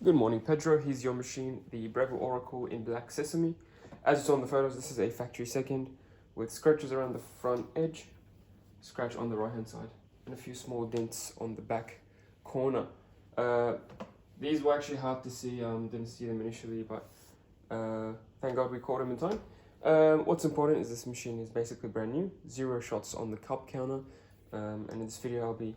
Good morning, Pedro. Here's your machine, the Breville Oracle in black sesame. As you saw in the photos, this is a factory second with scratches around the front edge, scratch on the right hand side, and a few small dents on the back corner. These were actually hard to see, didn't see them initially, but thank God we caught them in time. What's important is this machine is basically brand new, 0 shots on the cup counter, and in this video I'll be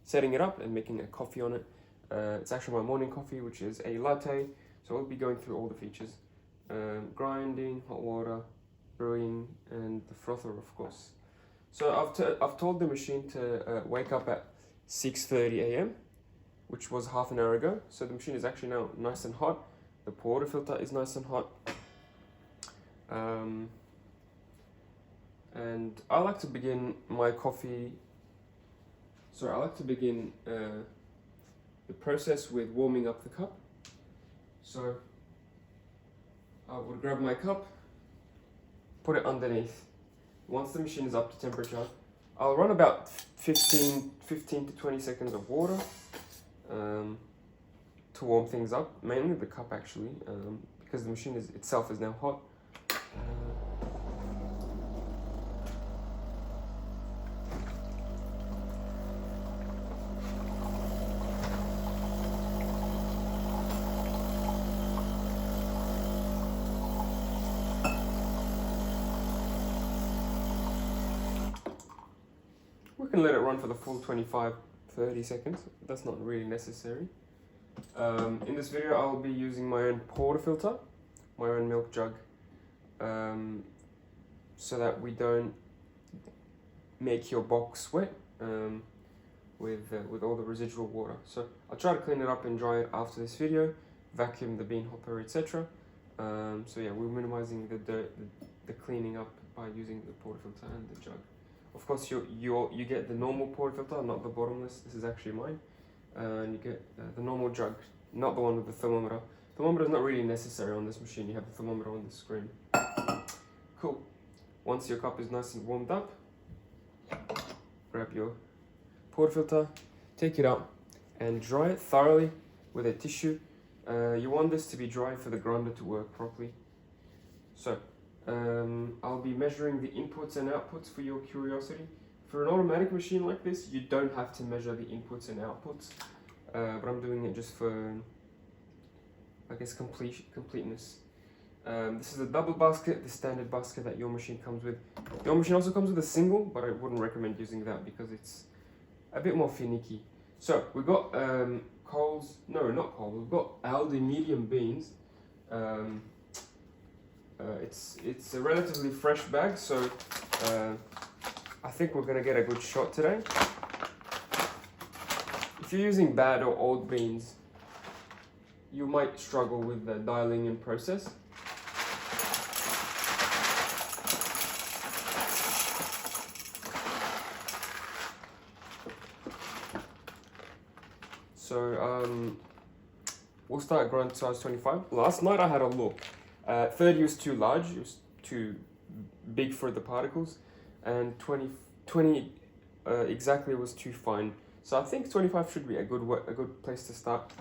setting it up and making a coffee on it. It's actually my morning coffee, which is a latte, so we'll be going through all the features. Grinding, hot water, brewing, and the frother, of course. So I've told the machine to wake up at 6:30 a.m, which was half an hour ago. So the machine is actually now nice and hot. The portafilter is nice and hot. And I like to begin my coffee, the process with warming up the cup. So I would grab my cup, put it underneath. Once the machine is up to temperature, I'll run about 15 to 20 seconds of water to warm things up, mainly the cup actually, because the machine itself is now hot. We can let it run for the full 25-30 seconds. That's not really necessary. In this video, I'll be using my own portafilter, my own milk jug, so that we don't make your box wet with all the residual water. So I'll try to clean it up and dry it after this video, vacuum the bean hopper, etc. So yeah, we're minimizing the dirt, the cleaning up by using the portafilter and the jug. Of course, you get the normal portafilter, not the bottomless. This is actually mine. And you get the normal jug, not the one with the thermometer. Thermometer is not really necessary on this machine. You have the thermometer on the screen. Cool. Once your cup is nice and warmed up, grab your portafilter, take it out, and dry it thoroughly with a tissue. You want this to be dry for the grinder to work properly. So I'll be measuring the inputs and outputs for your curiosity. For an automatic machine like this, you don't have to measure the inputs and outputs, but I'm doing it just for, I guess, completeness. This is a double basket, the standard basket that your machine comes with. Your machine also comes with a single, but I wouldn't recommend using that because it's a bit more finicky. So we've got we've got Aldi medium beans. It's a relatively fresh bag, so I think we're gonna get a good shot today. If you're using bad or old beans, you might struggle with the dialing in process. So we'll start grind size 25. Last night I had a look. 30 was too large, it was too big for the particles, and 20 exactly was too fine. So I think 25 should be a good place to start.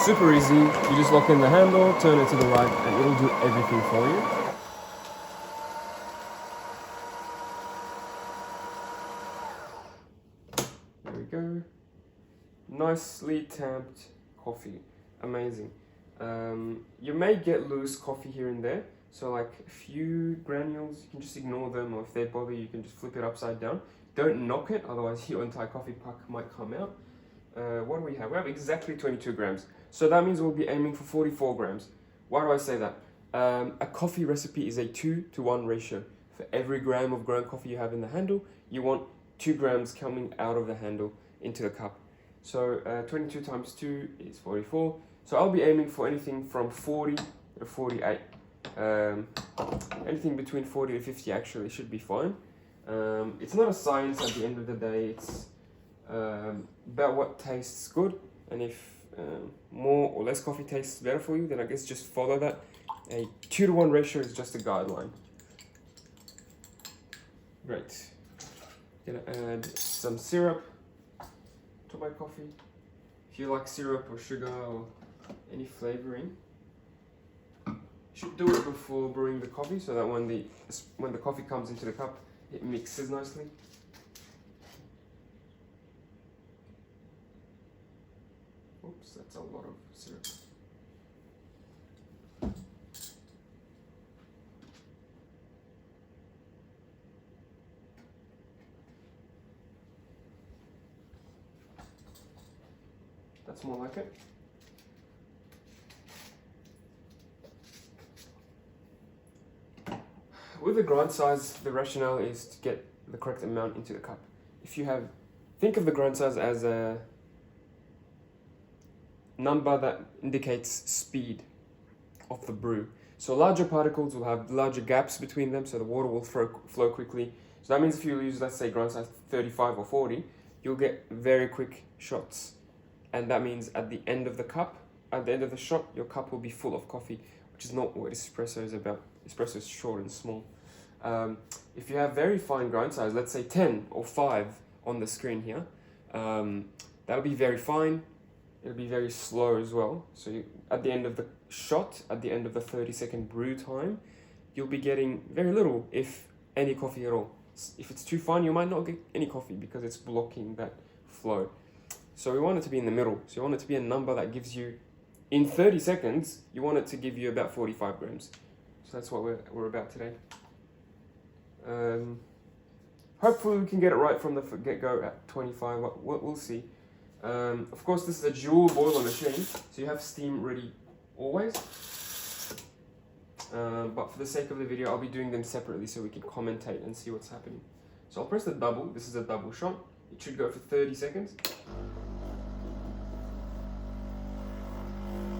Super easy, you just lock in the handle, turn it to the right, and it'll do everything for you. There we go. Nicely tamped coffee. Amazing. You may get loose coffee here and there, so like a few granules, you can just ignore them, or if they bother you can just flip it upside down. Don't knock it, otherwise your entire coffee puck might come out. What do we have? We have exactly 22 grams. So that means we'll be aiming for 44 grams. Why do I say that? A coffee recipe is a 2-to-1 ratio. For every gram of ground coffee you have in the handle, you want 2 grams coming out of the handle into the cup. So 22 times 2 is 44. So I'll be aiming for anything from 40 to 48. Anything between 40 to 50 actually should be fine. It's not a science at the end of the day. It's about what tastes good, and if more or less coffee tastes better for you, then I guess just follow that. A 2-to-1 ratio is just a guideline. Great. Gonna add some syrup to my coffee. If you like syrup or sugar or any flavoring, you should do it before brewing the coffee so that when the coffee comes into the cup, it mixes nicely. Oops, that's a lot of syrup. That's more like it. With the grind size, the rationale is to get the correct amount into the cup. If you have, think of the grind size as a number that indicates speed of the brew. So larger particles will have larger gaps between them, so the water will flow quickly. So that means if you use, let's say, grind size 35 or 40, you'll get very quick shots. And that means at the end of the cup, at the end of the shot, your cup will be full of coffee, which is not what espresso is about. Espresso is short and small. If you have very fine grind size, let's say 10 or 5 on the screen here, that'll be very fine. It'll be very slow as well. So at the end of the shot, at the end of the 30-second brew time, you'll be getting very little, if any, coffee at all. If it's too fine, you might not get any coffee because it's blocking that flow. So we want it to be in the middle. So you want it to be a number that gives you, in 30 seconds, you want it to give you about 45 grams. So that's what we're about today. Hopefully we can get it right from the get-go at 25. We'll see. Of course, this is a dual boiler machine, so you have steam ready always. But for the sake of the video, I'll be doing them separately so we can commentate and see what's happening. So I'll press the double. This is a double shot. It should go for 30 seconds.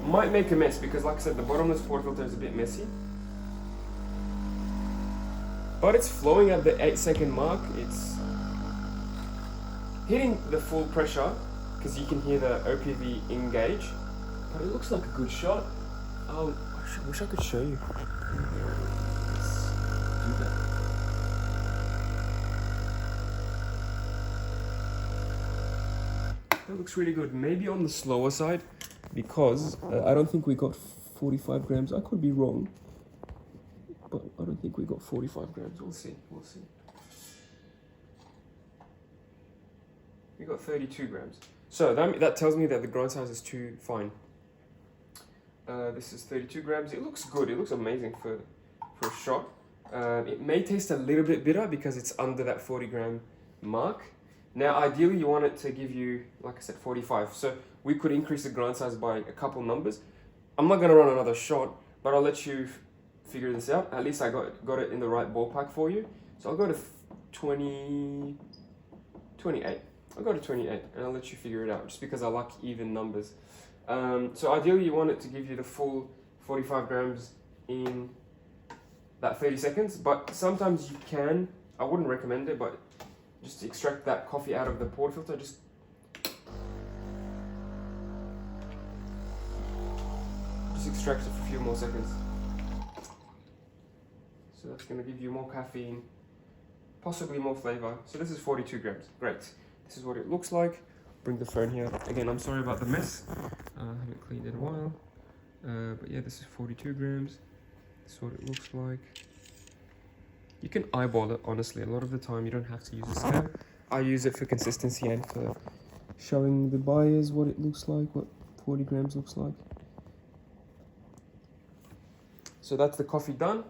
Might make a mess because, like I said, the bottomless portafilter is a bit messy. But it's flowing at the 8-second mark. It's hitting the full pressure because you can hear the OPV engage. But it looks like a good shot. Oh, I wish I could show you. Let's do that. That looks really good. Maybe on the slower side because I don't think we got 45 grams. I could be wrong. But I don't think we got 45 grams. We'll see. We'll see. We got 32 grams. So that tells me that the grind size is too fine. This is 32 grams. It looks good. It looks amazing for a shot. It may taste a little bit bitter because it's under that 40-gram mark. Now, ideally, you want it to give you, like I said, 45. So we could increase the grind size by a couple numbers. I'm not going to run another shot, but I'll let you figure this out. At least I got it in the right ballpark for you. So I'll go to 28. I'll go to 28 and I'll let you figure it out just because I like even numbers. So ideally you want it to give you the full 45 grams in that 30 seconds, but sometimes you can, I wouldn't recommend it, but just to extract that coffee out of the portafilter, just extract it for a few more seconds. So that's going to give you more caffeine, possibly more flavor. So this is 42 grams. Great. This is what it looks like. Bring the phone here. Again, I'm sorry about the mess. I haven't cleaned it in a while. But yeah, this is 42 grams. This is what it looks like. You can eyeball it, honestly. A lot of the time, you don't have to use a scale. I use it for consistency and for showing the buyers what it looks like, what 40 grams looks like. So that's the coffee done.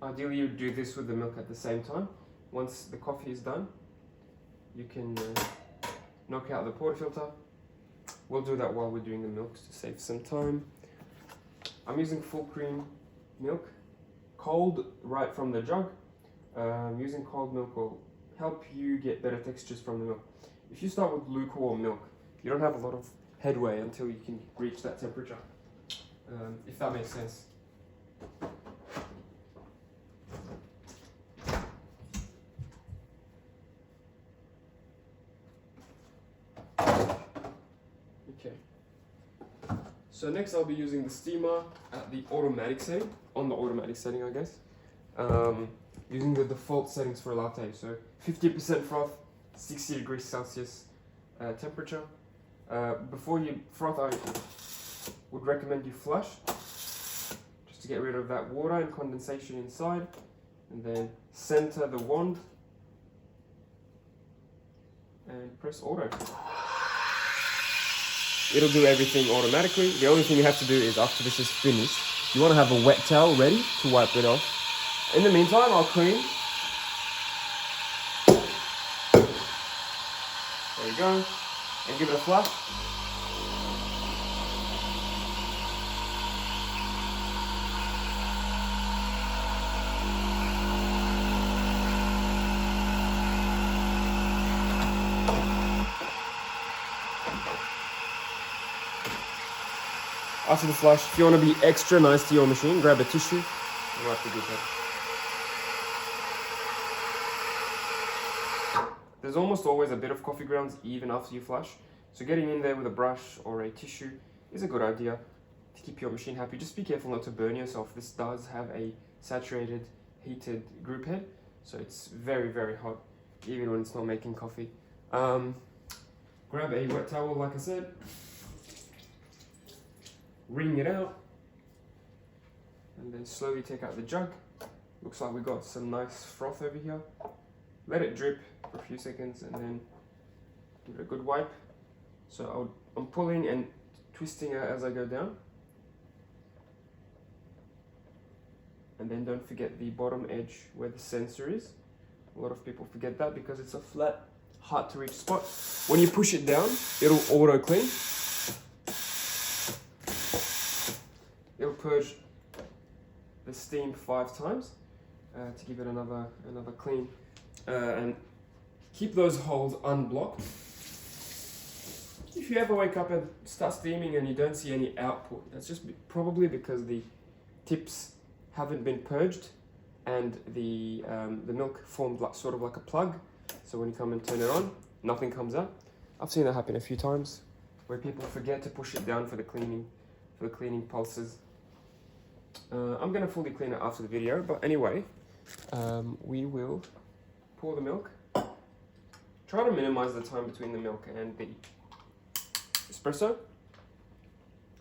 Ideally, you do this with the milk at the same time. Once the coffee is done, you can knock out the portafilter. We'll do that while we're doing the milk to save some time. I'm using full cream milk, cold right from the jug. Using cold milk will help you get better textures from the milk. If you start with lukewarm milk, you don't have a lot of headway until you can reach that temperature, if that makes sense. Okay. So next I'll be using the steamer at the automatic setting, on the automatic setting I guess. Using the default settings for a latte. So 50% froth, 60 degrees Celsius temperature. Before you froth, I would recommend you flush, just to get rid of that water and condensation inside. And then center the wand and press auto. It'll do everything automatically. The only thing you have to do is, after this is finished, you want to have a wet towel ready to wipe it off. In the meantime, I'll clean. There you go. And give it a flush. After the flush, if you want to be extra nice to your machine, grab a tissue and wipe the good head. There's almost always a bit of coffee grounds even after you flush, so getting in there with a brush or a tissue is a good idea to keep your machine happy. Just be careful not to burn yourself. This does have a saturated, heated group head, so it's very, very hot, even when it's not making coffee. Grab a wet towel, like I said, wring it out, and then slowly take out the jug. Looks like we got some nice froth over here. Let it drip for a few seconds and then give it a good wipe. So I'm pulling and twisting it as I go down. And then don't forget the bottom edge where the sensor is. A lot of people forget that because it's a flat, hard to reach spot. When you push it down, it'll auto clean. It'll purge the steam 5 times to give it another clean. And keep those holes unblocked. If you ever wake up and start steaming and you don't see any output, that's just probably because the tips haven't been purged and the milk formed sort of like a plug. So when you come and turn it on, nothing comes out. I've seen that happen a few times where people forget to push it down for the cleaning pulses. I'm gonna fully clean it after the video, but anyway, we will pour the milk. Try to minimize the time between the milk and the espresso.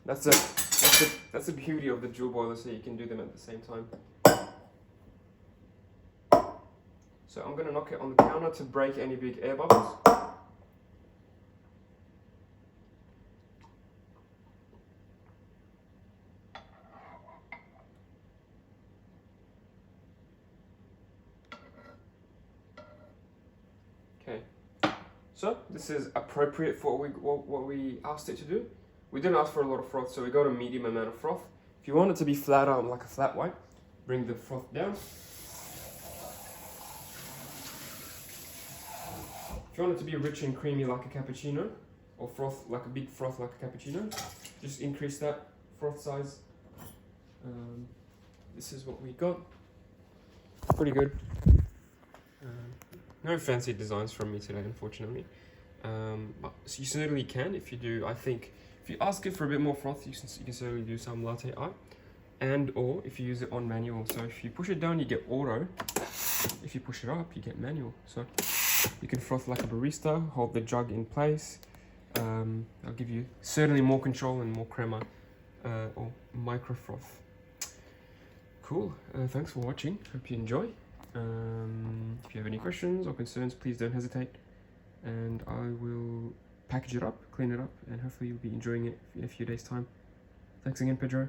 That's the beauty of the dual boiler, so you can do them at the same time. So I'm gonna knock it on the counter to break any big air bubbles. Okay, so this is appropriate for what we asked it to do. We didn't ask for a lot of froth, so we got a medium amount of froth. If you want it to be flatter, like a flat white, bring the froth down. If you want it to be rich and creamy like a cappuccino, or froth, like a big froth like a cappuccino, just increase that froth size. This is what we got. Pretty good. No fancy designs from me today, unfortunately. But you certainly can if you do. I think if you ask it for a bit more froth, you can certainly do some latte art. And or if you use it on manual. So if you push it down, you get auto. If you push it up, you get manual. So you can froth like a barista, hold the jug in place. I'll give you certainly more control and more crema or micro froth. Cool. Thanks for watching. Hope you enjoy. If you have any questions or concerns, please don't hesitate, and I will package it up, clean it up, and hopefully you'll be enjoying it in a few days' time. Thanks again, Pedro.